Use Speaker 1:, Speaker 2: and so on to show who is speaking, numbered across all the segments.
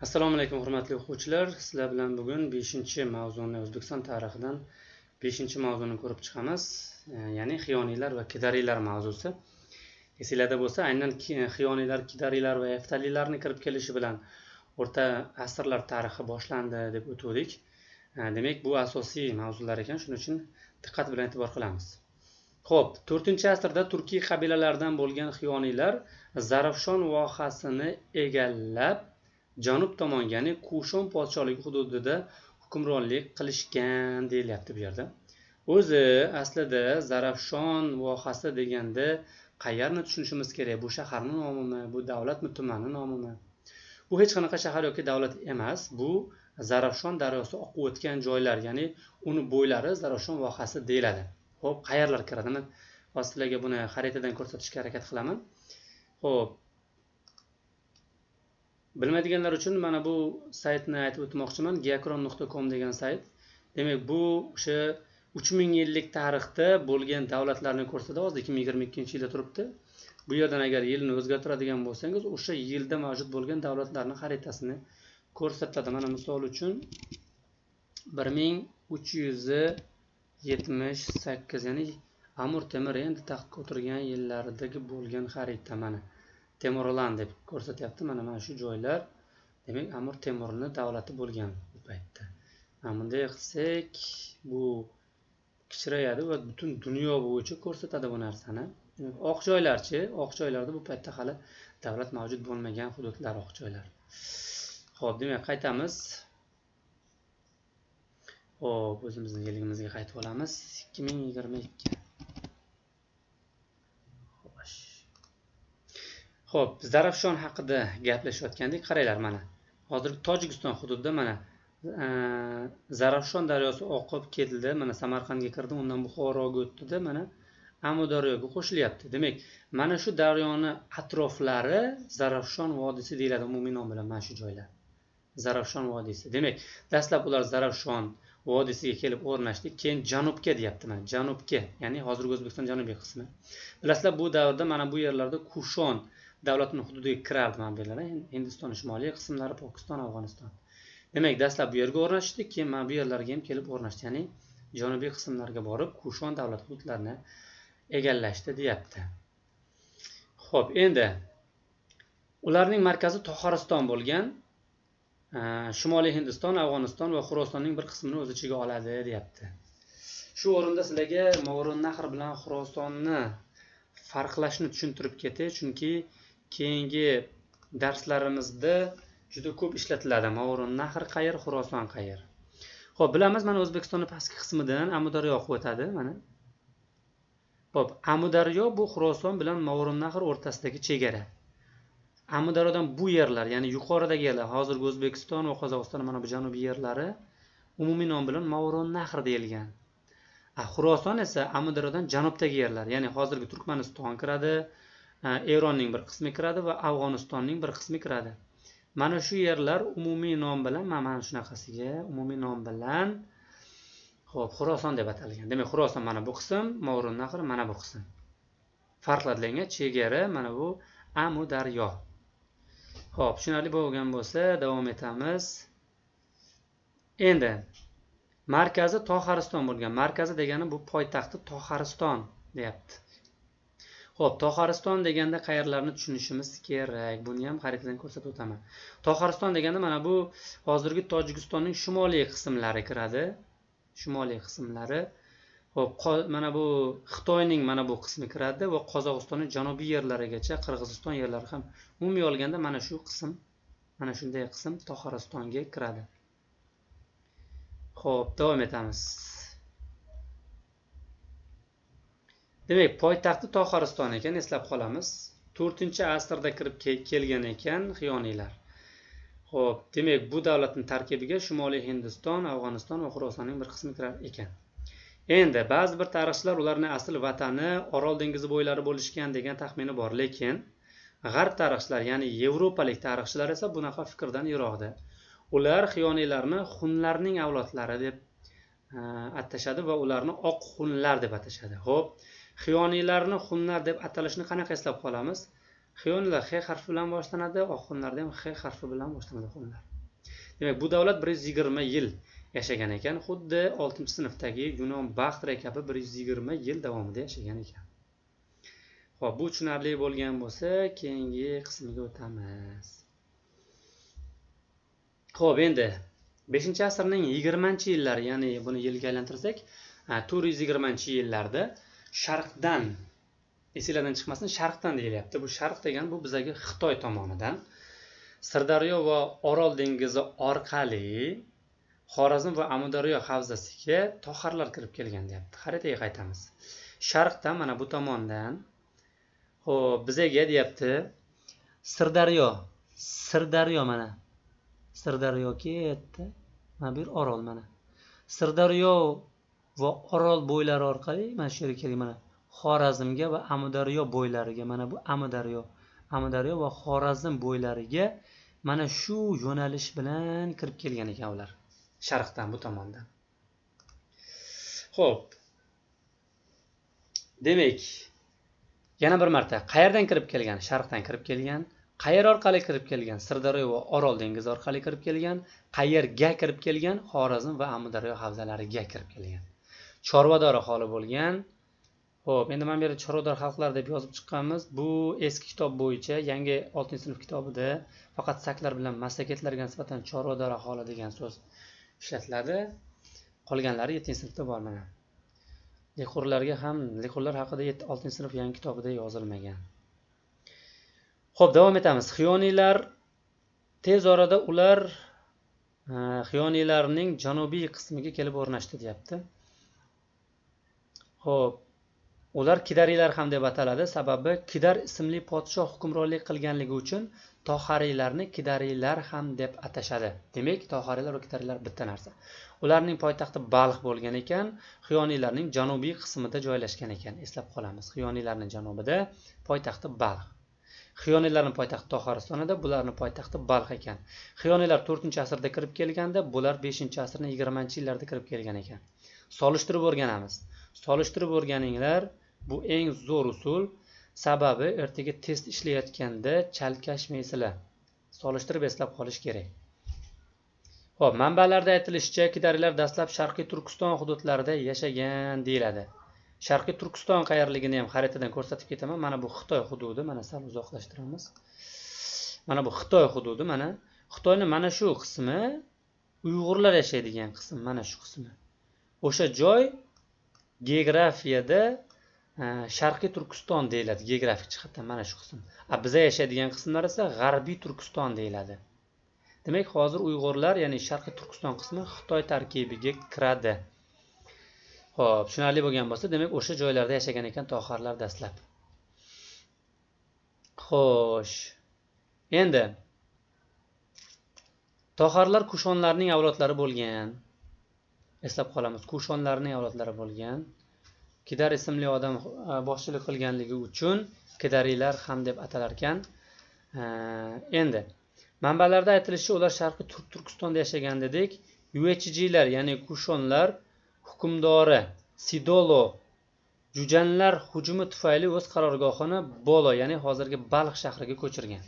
Speaker 1: Assalomu alaykum hurmatli o'quvchilar. Sizlar bilan bugun 5-mavzuni O'zbekiston tarixidan 5-mavzuni ko'rib chiqamiz. Ya'ni xiyoniylar va kidariylar mavzusi. Esinglarda bo'lsa, aynan xiyoniylar, kidariylar va eftalilarni kirib kelishi bilan o'rta asrlar tarixi boshlandi deb o'tdik. Demak, bu asosiy mavzular ekan, shuning uchun diqqat bilan e'tibor qilamiz. Xo'p, 4-asrda turkiy qabilalardan bo'lgan xiyoniylar Zarafshon vohasini egallab janub tomonga, ya'ni Kushon podshohligi hududida hukmronlik qilishgan deyilyapti bu yerda. O'zi aslida Zarafshon vohasi deganda qayerni tushunishimiz kerak? Bu shaharning nomimi, bu davlatmi, tumanning nomimi? Bu hech qanaqa shahar yoki davlat emas. Bu Zarafshon daryosi oqib o'tgan joylar, ya'ni uni bo'ylari Zarafshon vohasi deyiladi. Xo'p, qayerlar kiradi? Men sizlarga buni xaritadan ko'rsatishga harakat qilaman. Xo'p, bilmaydiganlar uchun mana bu saytni aytib o'tmoqchiman. geokron.com degan sayt. Demak, bu o'sha 3000 yillik tarixda bo'lgan davlatlarni ko'rsatadi. Hozir 2022-yilda turibdi. Bu yerdan agar yilni o'zgartiradigan bo'lsangiz, o'sha yilda mavjud bo'lgan davlatlarning xaritasini ko'rsatadi. Mana misol uchun 1378, ya'ni Amir Temur endi taxtga o'tirgan yillaridagi bo'lgan xarita mana. Temurlan deb ko'rsatyapti. Mana shu joylar. Demak, Amir Temurning davlati bo'lgan bu paytda. Mana bunday qilsak, bu kichrayadi va butun dunyo bo'yicha ko'rsatadi bu narsani. Oq joylarchi, oq joylarda bu paytda hali davlat mavjud bo'lmagan hududlar, oq joylar. Xo'p, demak, qaytamiz. Xo'p, o'zimizning yiligimizga qaytib olamiz. 2022. Xo'p, Zarafshon haqida gaplashayotgandik. Qaranglar, mana hozirgi Tojikiston hududida mana Zarafshon daryosi oqib keldi, mana Samarqandga kirdi, undan Buxoroga o'tdi-da, mana Amudaryoga qo'shilyapti. Demak, mana shu daryoni atroflari Zarafshon vodiysi deyiladi umumiy nom bilan mana shu joylar. Zarafshon vodiysi. Demak, dastlab ular Zarafshon vodiysiga kelib o'rnashdi, keyin janubga deyapti, mana janubga, ya'ni hozirgi O'zbekiston janubiy qismi. Bilasizlar, bu davrda mana bu yerlarda Kushon davlatining hududiga kirardi mana bu yerlar, Hindiston shimoliy qismlari, Pokiston, Afg'oniston. Demak, dastlab bu yerga o'rnashdi, keyin mana bu yerlarga ham kelib o'rnashdi, ya'ni janubiy qismlarga borib Kushon davlat hududlarini egallashdi deyapti. Xo'p, endi ularning markazi Toxariston bo'lgan. Shimoliy Hindiston, Afg'oniston va Xurosonning bir qismini o'z ichiga oladi deyapti. Shu o'rinda sizlarga Movarounnahr bilan Xurosonni farqlashni tushuntirib ketay, chunki keyingi darslarimizda juda ko'p ishlatiladi. Movarounnahr qayer, Xuroson qayer. Xo'p, bilamiz, mana O'zbekistonning pastki qismidan Amudaryo oqib o'tadi, mana. Xo'p, Amudaryo bu Xuroson bilan Movarounnahr o'rtasidagi chegara. Amudaryodan bu yerlar, ya'ni yuqoridagi yerlar, hozirgi O'zbekiston va Qozog'iston mana bu janubiy yerlari umumiy nom bilan Movarounnahr deyilgan. Xuroson esa Amudaryodan janubdagi yerlar, ya'ni hozirgi Turkmaniston kiradi, Eronning bir qismi kiradi va Afg'onistonning bir qismi kiradi. Mana shu yerlar umumiy nom bilan, mana shunaqasiga umumiy nom bilan xo'p, Xuroson deb atalgan. Demak, Xuroson mana bu qism, Movarounnahr mana bu qism. Farqlanadigan chegara mana bu Amudaryo. Xo'p, tushunarli bo'lgan bo'lsa, davom etamiz. Endi markazi Toxariston bo'lgan. Markazi degani bu poytaxti Toxariston deyapti. Xo'p, Toxariston deganda qayerlarni tushunishimiz kerak? Buni ham xaritadan ko'rsatib o'taman. Toxariston deganda mana bu hozirgi Tojikistonning shimoliy qismlari kiradi. Shimoliy qismlari. Xo'p, mana bu Xitoyning mana bu qismi kiradi va Qozog'istonning janubiy yerlarigacha, Qirg'iziston yerlari ham umumiy olganda mana shu qism, mana shunday qism Toxaristonga kiradi. Xo'p, davom etamiz. Demak, poytaxti Toxariston ekan, eslab qolamiz. 4-asrda kirib kelgan ekan xiyoniylar. Xo'p, demak, bu davlatning tarkibiga Shimoliy Hindiston, Afg'oniston va Xurosonning bir qismi kirar ekan. Endi ba'zi bir tarixchilar ularning asl vatani Orol dengizi bo'ylari bo'lishgan degan taxmini bor, lekin g'arb tarixchilar, ya'ni yevropalik tarixchilar esa bunaqa fikrdan yiroqda. Ular xiyoniylarni xunlarning avlodlari deb atashadi va ularni oq xunlar deb atashadi. Xo'p, xiyoniylarni xunlar deb atalishini qanaqa eslab qolamiz? Xiyoniylar X harfi bilan boshlanadi, oxunlarda ham X harfi bilan boshlanadi xunlar. Demak, bu davlat 120 yil yashagan ekan, xuddi 6-sinfdagi Yunon Baxtre kabi 120 yil davomida yashagan ekan. Xo'p, bu tushunarli bo'lgan bo'lsa, keyingi qismiga o'tamiz. Xo'p, endi 5-asrning 20-yillari, ya'ni buni yilga aylantirsak, 420-yillarda sharqdan, esingizdan chiqmasin, sharqdan deyilyapti. Bu sharq degan bu bizga Xitoy tomonidan Sirdaryo va Orol dengizi orqali Xorazm va Amudaryo havzasiga toharlar kirib kelgan deyapti. Xaritaga qaytamiz. Sharqdan mana bu tomondan xo'p, bizga deyapti Sirdaryo mana. Sirdaryo ketdi. Mana bu Orol mana. Sirdaryo va Orol bo'ylari orqali mana shu yerga kelgan mana. Xorazmga va Amudaryo bo'ylariga, mana bu Amudaryo va Xorazm bo'ylariga mana shu yo'nalish bilan kirib kelgan ekan ular. Sharqdan bu tomondan. Xo'p. Demak, yana bir marta qayerdan kirib kelgan? Sharqdan kirib kelgan. Qayer orqali kirib kelgan? Sirdaryo va Orol dengizi orqali kirib kelgan. Qayerga kirib kelgan? Xorazm va Amudaryo havzalariga kirib kelgan. Chorvador aholi bo'lgan. Xo'p, endi men bu yerda Chorvador xalqlar deb yozib chiqqanmiz. Bu eski kitob bo'yicha, yangi 6-sinf kitobida faqat saklar bilan massaketlarga nisbatan Chorvador aholi degan so'z ishlatiladi. Qolganlari 7-sinfda bor mana. Lequrlar haqida 6-sinf yangi kitobida yozilmagan. Xo'p, davom etamiz. Xiyoniylar tez orada ular xiyoniylarning janubiy qismiga kelib o'rnashdi, deyapti. Xo'p, ular Kidariylar ham deb ataladi, sababi Kidar ismli podshoh hukmronlik qilganligi uchun tohariylarni Kidariylar ham deb atashadi. Demak, tohariylar va Kidariylar bitta narsa. Ularning poytaxti Balx bo'lgan ekan, xiyoniylarning janubiy qismida joylashgan ekan. Eslab qolamiz. Xiyoniylarning janubida poytaxti Balx. Xiyoniylarning poytaxti Toharistonda, bularning poytaxti Balx ekan. Xiyoniylar 4-asrda kirib kelganda, bular 5-asrning 20-yillarida kirib kelgan ekan. Solishtirib o'rganamiz. Solishtirib o'rganinglar. Bu eng zo'r usul, sababi ertaga test ishlayotganda chalkashmaysizlar. Solishtirib eslab qolish kerak. Xo'p, manbalarda aytilishicha, Kidariylar dastlab Sharqiy Turkiston hududlarida yashagan deyiladi. Sharqiy Turkiston qayerligini ham xaritadan ko'rsatib ketaman. Mana bu Xitoy hududi, mana sal uzoqlashtiramiz. Mana bu Xitoy hududi, mana Xitoyning mana shu qismi Uyg'urlar yashaydigan qism, mana shu qismi. O'sha joy geografiyada Sharqiy Turkiston deyiladi, geografik jihatdan mana shu qism. Biz yashaydigan qismlar esa G'arbiy Turkiston deyiladi. Demak, hozir Uyg'urlar, ya'ni Sharqiy Turkiston qismi Xitoy tarkibiga kiradi. Xo'p, tushunarli bo'lgan bo'lsa, demak, o'sha joylarda yashagan ekan toharlar dastlab. Xo'sh. Endi toharlar Kushonlarning avlodlari bo'lgan. Eslab qolamiz, Kushonlarning avlodlari bo'lgan. Kidar ismli odam boshchilik qilganligi uchun Kidariylar ham deb atalar ekan. Endi manbalarda aytilishicha, ular Sharqiy Turkistonda yashagan dedik. Yuechijilar, ya'ni Kushonlar hukmdori Sidolo Jujanlar hujumi tufayli o'z qarorgohini Bolo, ya'ni hozirgi Balx shahriga ko'chirgan.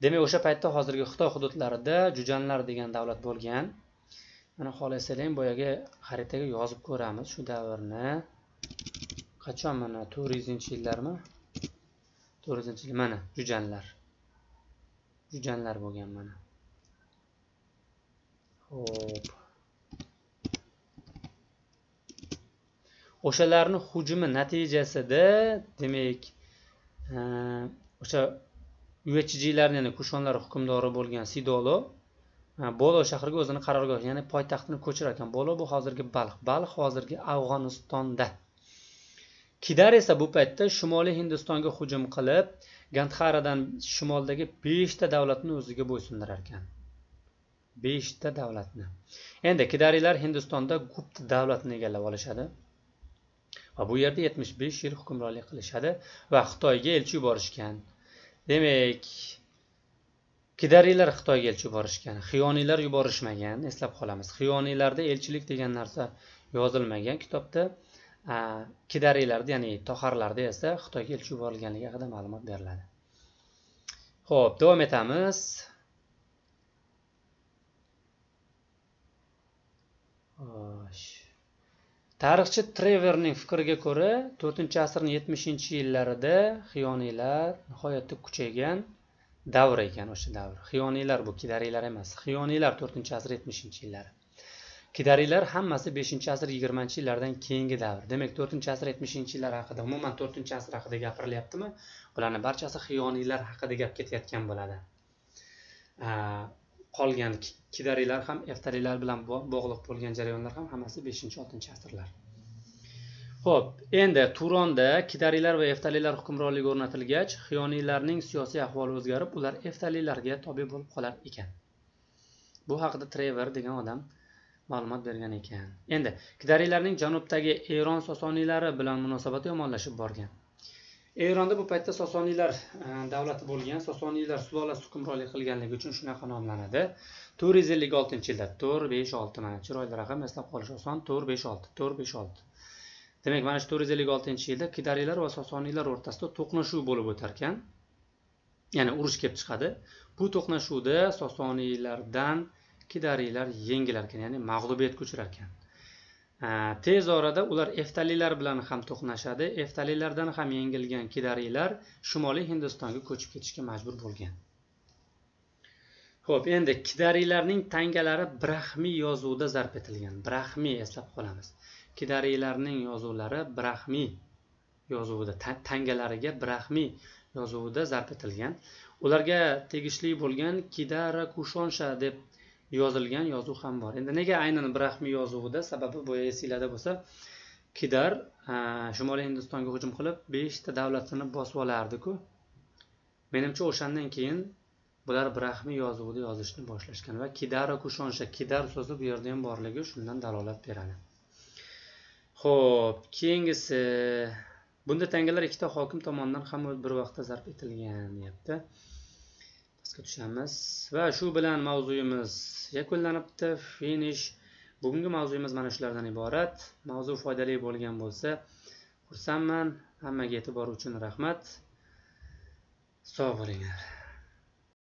Speaker 1: Demak, o'sha paytda hozirgi Xitoy hududlarida Jujanlar degan davlat bo'lgan. Mana xohlasangiz boyaga xaritaga yozib ko'ramiz shu davrni. Qachon mana 400-yillarmi? 400-yil mana Jujanlar. Jujanlar bo'lgan mana. Xo'p. O'shalarning hujumi natijasida, demak, o'sha Yuechijilarning, ya'ni Kushonlar hukmdori bo'lgan Sidolo Bolo shahriga o'zini qarorgohi, ya'ni poytaxtini ko'chirar ekan. Bolo bu hozirgi Balx. Balx hozirgi Afg'onistonda. Kidar esa bu paytda Shimoliy Hindistonga hujum qilib, Gandharadan shimoldagi 5 ta davlatni o'ziga bo'ysundirar ekan. 5 ta davlatni. Endi Kidariylar Hindistonda Gupta davlatini egallab olishadi. Va bu yerda 75 yil hukmronlik qilishadi va Xitoyga elchi yuborishgan. Demak, Kidariylar Xitoyga elchi yuborishgan, xiyoniylar yuborishmagan, eslab qolamiz. Xiyoniylarda elchilik degan narsa yozilmagan kitobda. Kidariylarda, ya'ni toharlarda esa Xitoyga elchi yuborilganligi haqida ma'lumot beriladi. Xo'p, davom etamiz. Tarixchi Treverning fikriga ko'ra, 4-asrning 70-yillarida xiyoniylar nihoyatda kuchaygan davr ekan o'sha davr. Xiyoniylar bu kidariylar emas. Xiyoniylar 4-asr 70-yillari. Kidariylar hammasi 5-asr 20-yillardan keyingi davr. Demak, 4-asr 70-yillar haqida, umuman 4-asr haqida gapirilyaptimi? Bularning barchasi xiyoniylar haqida gap ketayotgan bo'ladi. Qolgan kidariylar ham eftaliylar bilan bog'liq bo'lgan jarayonlar ham hammasi 5-6-asrlar. Xo'p, endi Turonda kidariylar va eftaliylar hukmronligi o'rnatilgach, xiyoniylarning siyosiy ahvoli o'zgarib, ular eftaliylarga tobe bo'lib qolar ekan. Bu haqida Trever degan odam ma'lumot bergan ekan. Endi kidariylarning janubdagi Eron sosoniylari bilan munosabati yomonlashib borgan. Eronda bu paytda Sosoniylar davlati bo'lgan, Sosoniylar sulolasi hukmronlik qilganligi uchun shunaqa nomlanadi. 456-yilda 456 mana chiroyli raqam, eslab qolish oson. 456. Demak, mana shu 456-yilda kidariylar va Sosoniylar o'rtasida to'qnashuv bo'lib o'tar ekan. Ya'ni urush kelib chiqadi. Bu to'qnashuvda Sosoniylardan kidariylar yengilar ekan, ya'ni mag'lubiyatga uchrar ekan. Tez orada ular eftaliylar bilan ham to'qnashadi. Eftaliylardan ham yengilgan kidariylar Shimoliy Hindistonga ko'chib ketishga majbur bo'lgan. Xo'p, endi kidariylarning tangalari Brahmiy yozuvida zarb etilgan. Brahmiy eslab qolamiz. Kidariylarning yozuvlari Brahmiy yozuvida, tangalariga Brahmiy yozuvida zarb etilgan. Ularga tegishli bo'lgan Kidara Kushonsha deb yozilgan yozuv ham bor. Endi nega aynan Brahmiy yozuvida? Sababi bu esinglarda bo'lsa, Kidar Shimoliy Hindistonga hujum qilib 5 ta davlatini bosib olardi-ku. Menimcha o'shandan keyin bular Brahmiy yozuvida yozishni boshlashgan va Kidara Kushonsha, Kidar so'zi bu yerda ham borligi shundan dalolat beradi. Xo'p, keyingisi bunda tangalar ikkita hokim tomonidan ham bir vaqtda zarb etilgan, deyapti. Tushamiz va shu bilan mavzuyimiz yakunlanibdi. Finish. Bugungi mavzuyimiz mana shulardan iborat. Mavzu foydali bo'lgan bo'lsa, xursandman. Hammaga e'tibor uchun rahmat. Sog' bo'linglar.